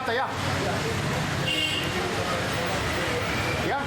आता या या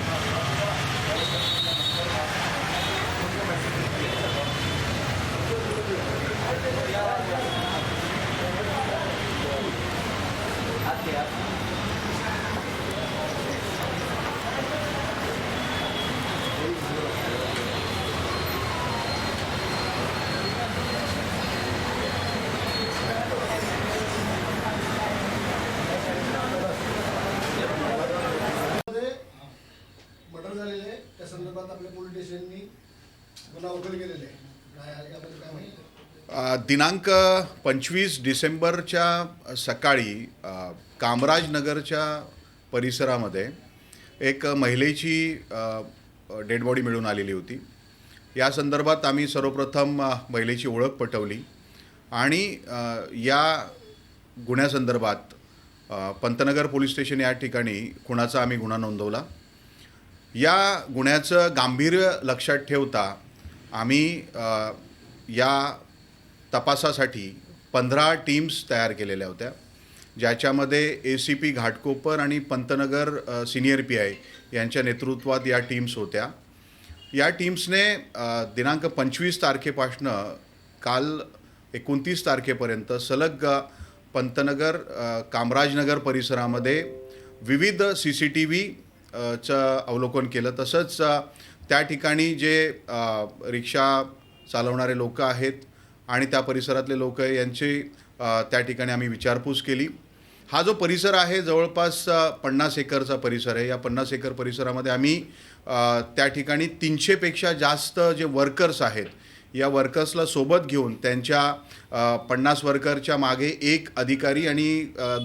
मर्डर झालेले आहे त्या संदर्भात आपल्या पोलीस स्टेशननी गुन्हा उघड केलेला आहे. काय याबद्दल काय माहिती? दिनांक 25 डिसेंबरच्या सकाळी कामराजनगरच्या परिसरामध्ये एक महिलेची डेड बॉडी मिळून आलेली होती. या संदर्भात आम्ही सर्वप्रथम महिलेची ओळख पटवली आणि या गुन्ह्यासंदर्भात पंतनगर पोलीस स्टेशन या ठिकाणी खुनाचा आम्ही गुन्हा नोंदवला. या गुन्ह्याचं गांभीर्य लक्षात ठेवता आम्ही या तपासासाठी 15 टीम्स तयार केलेल्या होत्या, ज्याच्यामध्ये ACP घाटकोपर आणि पंतनगर सिनियर PI यांच्या नेतृत्वात या टीम्स होत्या. या टीम्सने दिनांक 25 तारखेपासनं काल 29 तारखेपर्यंत सलग पंतनगर कामराजनगर परिसरामध्ये विविध CCTV चं अवलोकन केलं. तसंच त्या ठिकाणी जे रिक्षा चालवणारे लोक आहेत आणि त्या परिसरातले लोक यांची त्या ठिकाणी आम्ही विचारपूस केली. हा जो परिसर आहे जवळपास 50 एकरचा परिसर आहे. या 50 एकर परिसरामध्ये आम्ही त्या ठिकाणी 300 पेक्षा जास्त जे वर्कर्स आहेत या वर्कर्सला सोबत घेऊन त्यांच्या 50 वर्करच्या मागे एक अधिकारी आणि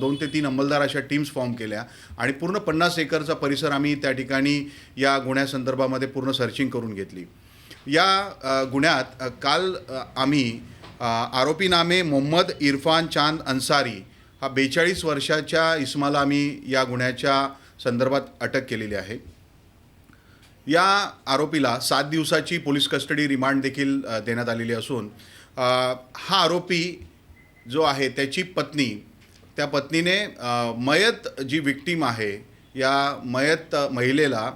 2 ते 3 अंमलदार अशा टीम्स फॉर्म केल्या आणि पूर्ण 50 एकरचा परिसर आम्ही त्या ठिकाणी या गुन्ह्यासंदर्भामध्ये पूर्ण सर्चिंग करून घेतली. या गुन्ह्यात काल आम्ही आरोपी नामे मोहम्मद इरफान चांद अन्सारी हा 42 वर्षाच्या इसमाला आम्ही या गुन्ह्याच्या संदर्भात अटक केलेली आहे. या आरोपीला 7 दिवसाची पोलीस कस्टडी रिमांड देखील देण्यात आलेली असून हा आरोपी जो आहे त्याची पत्नी, त्या पत्नीने मयत जी विक्टीम आहे या मयत महिलेला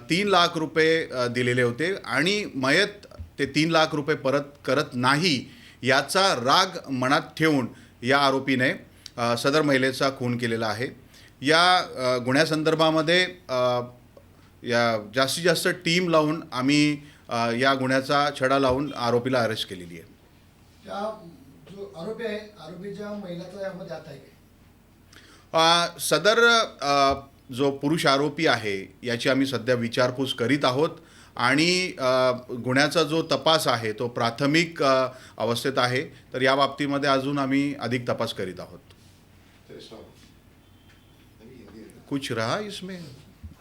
3 लाख रुपये दिलेले होते आणि मयत ते 3 लाख रुपये परत करत नाही याचा राग मनात ठेवून या आरोपीने सदर महिलेचा खून केलेला आहे. या गुन्ह्यासंदर्भामध्ये या जास्तीत जास्त टीम लावून आम्ही या गुन्ह्याचा छडा लावून आरोपीला अरेस्ट केलेली आहे. त्या जो आरोपी आहे आरोपीच्या महिलाचा यामध्ये हात आहे का? सदर जो पुरुष आरोपी आहे याची आम्ही सध्या विचारपूस करीत आहोत आणि गुन्ह्याचा जो तपास आहे तो प्राथमिक अवस्थेत आहे. तर या बाबतीमध्ये अजून आम्ही अधिक तपास करीत आहोत. कुछ रहा इसमें